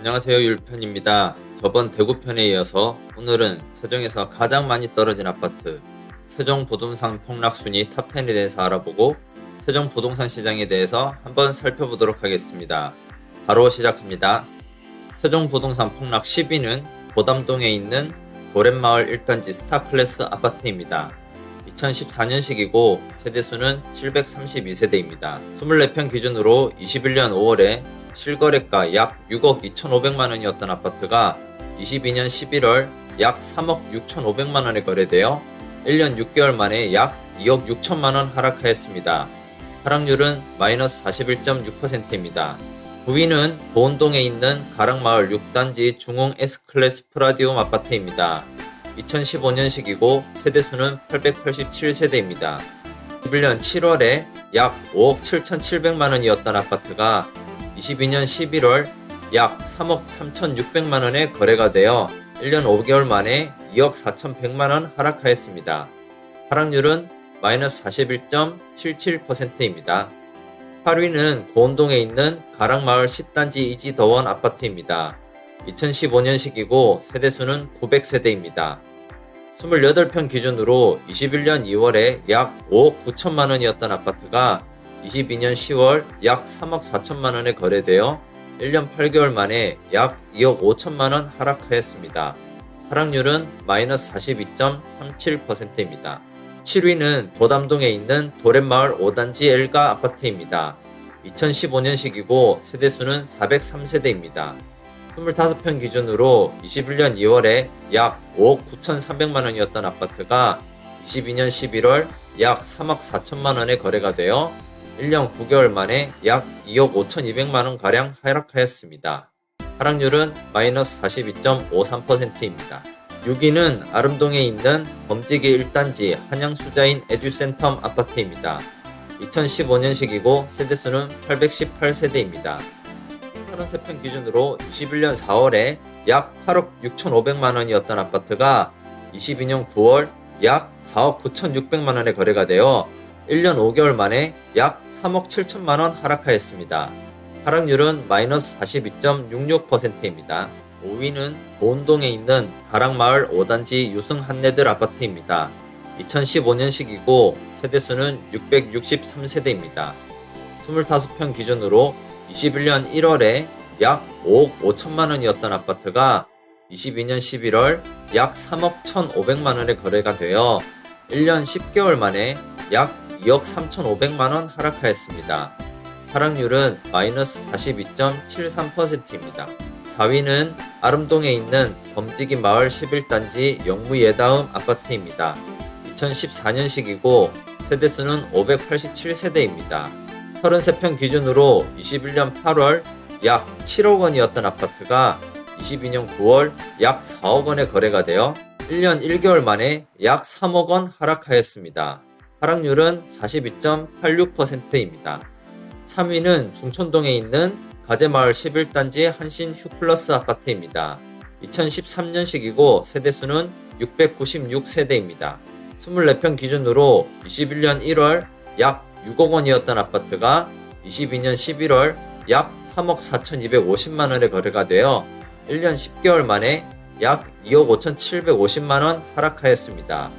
안녕하세요, 율편입니다. 저번 대구편에 이어서 오늘은 세종에서 가장 많이 떨어진 아파트 세종 부동산 폭락 순위 탑10에 대해서 알아보고 세종 부동산 시장에 대해서 한번 살펴보도록 하겠습니다. 바로 시작합니다. 세종 부동산 폭락 10위는 보담동에 있는 도렛마을 1단지 스타클래스 아파트입니다. 2014년식이고 세대수는 732세대입니다. 24평 기준으로 21년 5월에 실거래가 약 6억 2,500만원이었던 아파트가 22년 11월 약 3억 6,500만원에 거래되어 1년 6개월 만에 약 2억 6천만원 하락하였습니다. 하락률은 마이너스 41.6%입니다. 9위는 보온동에 있는 가락마을 6단지 중흥 S클래스 프라디움 아파트입니다. 2015년식이고 세대수는 887세대입니다. 21년 7월에 약 5억 7,700만원이었던 아파트가 22년 11월 약 3억 3,600만원에 거래가 되어 1년 5개월 만에 2억 4,100만원 하락하였습니다. 하락률은 마이너스 41.77%입니다. 8위는 고온동에 있는 가락마을 10단지 이지더원 아파트입니다. 2015년식이고 세대수는 900세대입니다. 28평 기준으로 21년 2월에 약 5억 9천만원이었던 아파트가 22년 10월 약 3억 4천만원에 거래되어 1년 8개월 만에 약 2억 5천만원 하락하였습니다. 하락률은 마이너스 42.37%입니다. 7위는 도담동에 있는 도렛마을 5단지 엘가 아파트입니다. 2015년식이고 세대수는 403세대입니다. 25평 기준으로 21년 2월에 약 5억 9,300만원이었던 아파트가 22년 11월 약 3억 4천만원에 거래가 되어 1년 9개월 만에 약 2억 5,200만원가량 하락하였습니다. 하락률은 마이너스 42.53%입니다. 6위는 아름동에 있는 범지기 1단지 한양수자인 에듀센텀 아파트입니다. 2015년식이고 세대수는 818세대입니다. 33평 기준으로 21년 4월에 약 8억 6,500만원이었던 아파트가 22년 9월 약 4억 9,600만원에 거래가 되어 1년 5개월 만에 약 3억 7천만원 하락하였습니다. 하락률은 마이너스 42.66%입니다. 5위는 보온동에 있는 가락마을 5단지 유승 한내들 아파트입니다. 2015년식이고 세대수는 663세대입니다. 25평 기준으로 21년 1월에 약 5억 5천만원이었던 아파트가 22년 11월 약 3억 1,500만원에 거래가 되어 1년 10개월 만에 약 2억 3,500만원 하락하였습니다. 하락률은 마이너스 42.73%입니다. 4위는 아름동에 있는 범지기 마을 11단지 영무예다음 아파트입니다. 2014년식이고 세대수는 587세대입니다. 33평 기준으로 21년 8월 약 7억 원이었던 아파트가 22년 9월 약 4억 원에 거래가 되어 1년 1개월 만에 약 3억 원 하락하였습니다. 하락률은 42.86%입니다. 3위는 중천동에 있는 가재마을 11단지 한신 휴플러스 아파트입니다. 2013년식이고 세대수는 696세대입니다. 24평 기준으로 21년 1월 약 6억 원이었던 아파트가 22년 11월 약 3억 4,250만원에 거래가 되어 1년 10개월 만에 약 2억 5,750만원 하락하였습니다.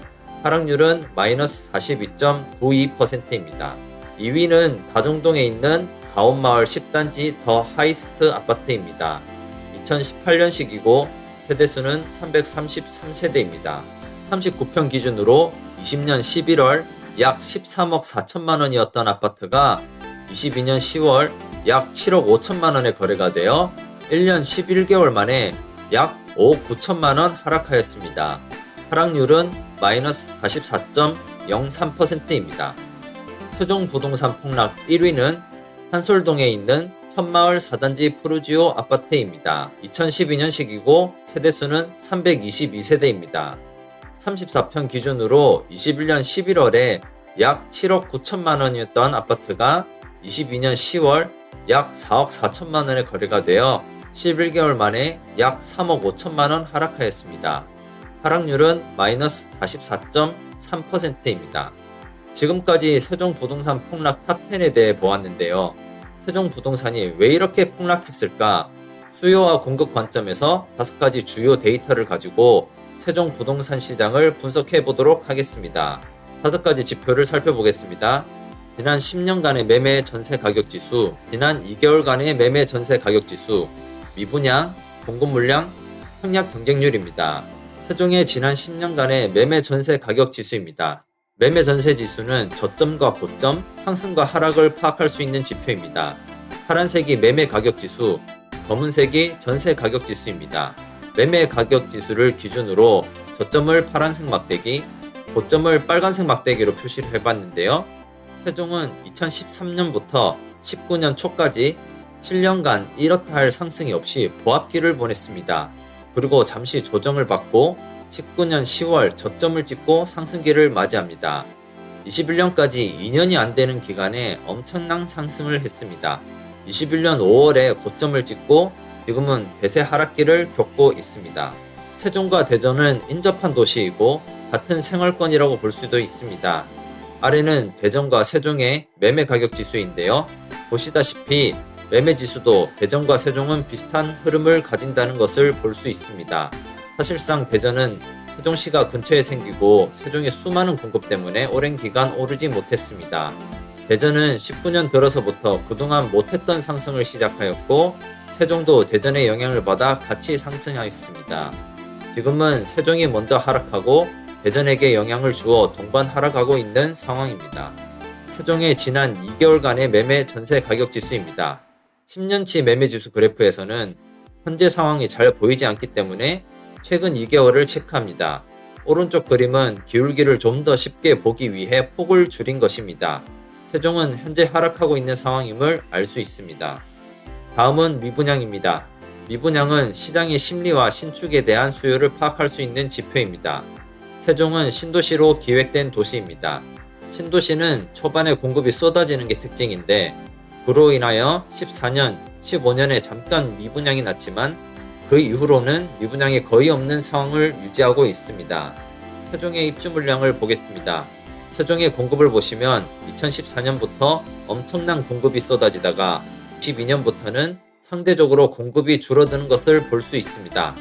하락률은 마이너스 42.92%입니다. 2위는 다정동에 있는 가온마을 10단지 더 하이스트 아파트입니다. 2018년식이고 세대수는 333세대입니다. 39평 기준으로 20년 11월 약 13억 4천만원이었던 아파트가 22년 10월 약 7억 5천만원에 거래가 되어 1년 11개월 만에 약 5억 9천만원 하락하였습니다. 하락률은 마이너스 44.03%입니다. 세종 부동산 폭락 1위는 한솔동에 있는 천마을 4단지 푸르지오 아파트입니다. 2012년식이고 세대수는 322세대입니다. 34평 기준으로 21년 11월에 약 7억 9천만원이었던 아파트가 22년 10월 약 4억 4천만원에 거래가 되어 11개월 만에 약 3억 5천만원 하락하였습니다. 하락률은 마이너스 44.3%입니다. 지금까지 세종부동산 폭락 탑10에 대해 보았는데요. 세종부동산이 왜 이렇게 폭락했을까? 수요와 공급 관점에서 5가지 주요 데이터를 가지고 세종 부동산 시장을 분석해 보도록 하겠습니다. 5가지 지표를 살펴보겠습니다. 지난 10년간의 매매 전세 가격 지수, 지난 2개월간의 매매 전세 가격 지수, 미분양, 공급 물량, 청약 경쟁률입니다. 세종의 지난 10년간의 매매 전세 가격 지수입니다. 매매 전세 지수는 저점과 고점, 상승과 하락을 파악할 수 있는 지표입니다. 파란색이 매매 가격 지수, 검은색이 전세 가격 지수입니다. 매매 가격 지수를 기준으로 저점을 파란색 막대기, 고점을 빨간색 막대기로 표시를 해봤는데요. 세종은 2013년부터 19년 초까지 7년간 이렇다 할 상승이 없이 보합기를 보냈습니다. 그리고 잠시 조정을 받고 19년 10월 저점을 찍고 상승기를 맞이합니다. 21년까지 2년이 안 되는 기간에 엄청난 상승을 했습니다. 21년 5월에 고점을 찍고 지금은 대세 하락기를 겪고 있습니다. 세종과 대전은 인접한 도시이고 같은 생활권이라고 볼 수도 있습니다. 아래는 대전과 세종의 매매 가격 지수인데요. 보시다시피 매매 지수도 대전과 세종은 비슷한 흐름을 가진다는 것을 볼 수 있습니다. 사실상 대전은 세종시가 근처에 생기고 세종의 수많은 공급 때문에 오랜 기간 오르지 못했습니다. 대전은 19년 들어서부터 그동안 못했던 상승을 시작하였고 세종도 대전의 영향을 받아 같이 상승하였습니다. 지금은 세종이 먼저 하락하고 대전에게 영향을 주어 동반 하락하고 있는 상황입니다. 세종의 지난 2개월간의 매매 전세 가격 지수입니다. 10년치 매매 지수 그래프에서는 현재 상황이 잘 보이지 않기 때문에 최근 2개월을 체크합니다. 오른쪽 그림은 기울기를 좀 더 쉽게 보기 위해 폭을 줄인 것입니다. 세종은 현재 하락하고 있는 상황임을 알 수 있습니다. 다음은 미분양입니다. 미분양은 시장의 심리와 신축에 대한 수요를 파악할 수 있는 지표입니다. 세종은 신도시로 기획된 도시입니다. 신도시는 초반에 공급이 쏟아지는 게 특징인데 그로 인하여 14년, 15년에 잠깐 미분양이 났지만 그 이후로는 미분양이 거의 없는 상황을 유지하고 있습니다. 세종의 입주 물량을 보겠습니다. 세종의 공급을 보시면 2014년부터 엄청난 공급이 쏟아지다가 22년부터는 상대적으로 공급이 줄어드는 것을 볼 수 있습니다.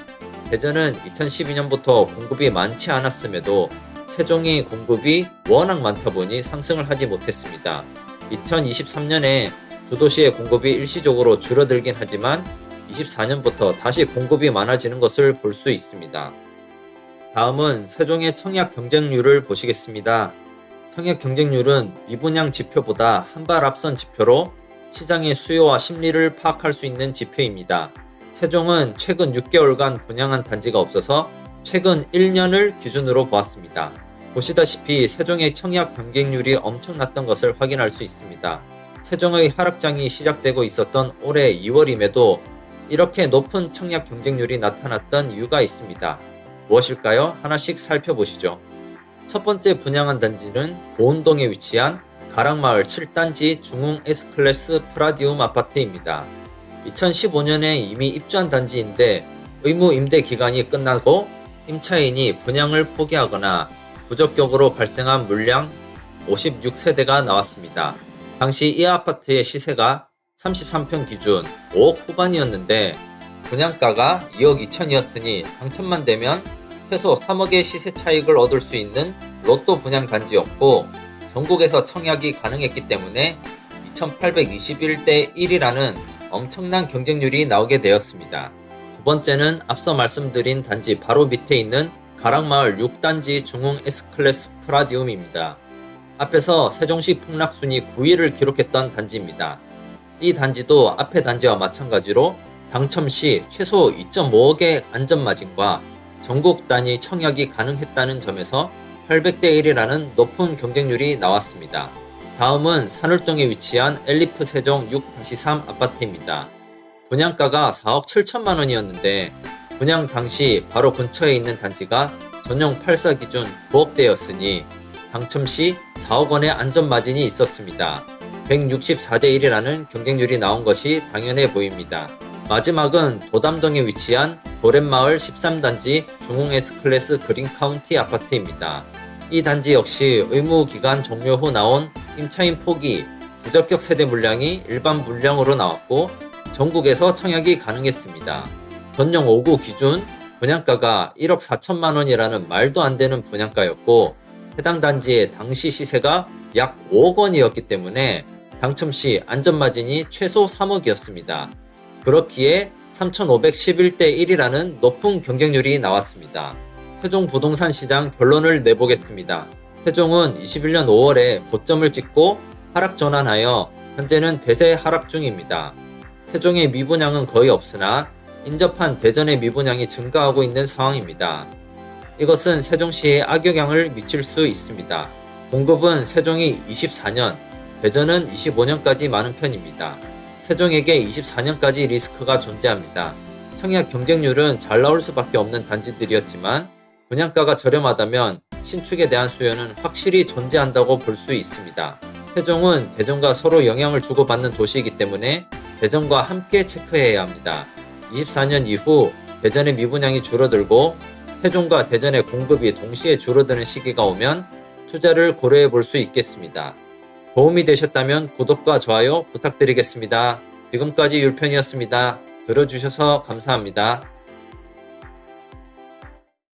대전은 2012년부터 공급이 많지 않았음에도 세종이 공급이 워낙 많다 보니 상승을 하지 못했습니다. 2023년에 두 도시의 공급이 일시적으로 줄어들긴 하지만 24년부터 다시 공급이 많아지는 것을 볼 수 있습니다. 다음은 세종의 청약 경쟁률을 보시겠습니다. 청약 경쟁률은 미분양 지표보다 한 발 앞선 지표로 시장의 수요와 심리를 파악할 수 있는 지표입니다. 세종은 최근 6개월간 분양한 단지가 없어서 최근 1년을 기준으로 보았습니다. 보시다시피 세종의 청약 경쟁률이 엄청났던 것을 확인할 수 있습니다. 세종의 하락장이 시작되고 있었던 올해 2월임에도 이렇게 높은 청약 경쟁률이 나타났던 이유가 있습니다. 무엇일까요? 하나씩 살펴보시죠. 첫 번째 분양한 단지는 보은동에 위치한 가락마을 7단지 중흥 S클래스 프라디움 아파트입니다. 2015년에 이미 입주한 단지인데 의무 임대 기간이 끝나고 임차인이 분양을 포기하거나 부적격으로 발생한 물량 56세대가 나왔습니다. 당시 이 아파트의 시세가 33평 기준 5억 후반이었는데 분양가가 2억 2천이었으니 당첨만 되면 최소 3억의 시세 차익을 얻을 수 있는 로또 분양 단지였고 전국에서 청약이 가능했기 때문에 2821대 1이라는 엄청난 경쟁률이 나오게 되었습니다. 두 번째는 앞서 말씀드린 단지 바로 밑에 있는 가락마을 6단지 중흥 S클래스 프라디움입니다. 앞에서 세종시 폭락순위 9위를 기록했던 단지입니다. 이 단지도 앞의 단지와 마찬가지로 당첨 시 최소 2.5억의 안전마진과 전국 단위 청약이 가능했다는 점에서 800대 1이라는 높은 경쟁률이 나왔습니다. 다음은 산울동에 위치한 엘리프 세종 6-3 아파트입니다. 분양가가 4억 7천만 원이었는데 분양 당시 바로 근처에 있는 단지가 전용 84 기준 9억대였으니 당첨 시 4억 원의 안전마진이 있었습니다. 164대 1이라는 경쟁률이 나온 것이 당연해 보입니다. 마지막은 도담동에 위치한 도렛마을 13단지 중흥 S클래스 그린카운티 아파트입니다. 이 단지 역시 의무기간 종료 후 나온 임차인 포기, 부적격 세대 물량이 일반 물량으로 나왔고 전국에서 청약이 가능했습니다. 전용 5구 기준 분양가가 1억 4천만 원이라는 말도 안 되는 분양가였고 해당 단지의 당시 시세가 약 5억 원이었기 때문에 당첨 시 안전마진이 최소 3억이었습니다. 그렇기에 3,511대 1이라는 높은 경쟁률이 나왔습니다. 세종 부동산 시장 결론을 내보겠습니다. 세종은 21년 5월에 고점을 찍고 하락 전환하여 현재는 대세 하락 중입니다. 세종의 미분양은 거의 없으나 인접한 대전의 미분양이 증가하고 있는 상황입니다. 이것은 세종시에 악영향을 미칠 수 있습니다. 공급은 세종이 24년, 대전은 25년까지 많은 편입니다. 세종에게 24년까지 리스크가 존재합니다. 청약 경쟁률은 잘 나올 수밖에 없는 단지들이었지만 분양가가 저렴하다면 신축에 대한 수요는 확실히 존재한다고 볼 수 있습니다. 세종은 대전과 서로 영향을 주고받는 도시이기 때문에 대전과 함께 체크해야 합니다. 24년 이후 대전의 미분양이 줄어들고 세종과 대전의 공급이 동시에 줄어드는 시기가 오면 투자를 고려해 볼 수 있겠습니다. 도움이 되셨다면 구독과 좋아요 부탁드리겠습니다. 지금까지 율편이었습니다. 들어주셔서 감사합니다.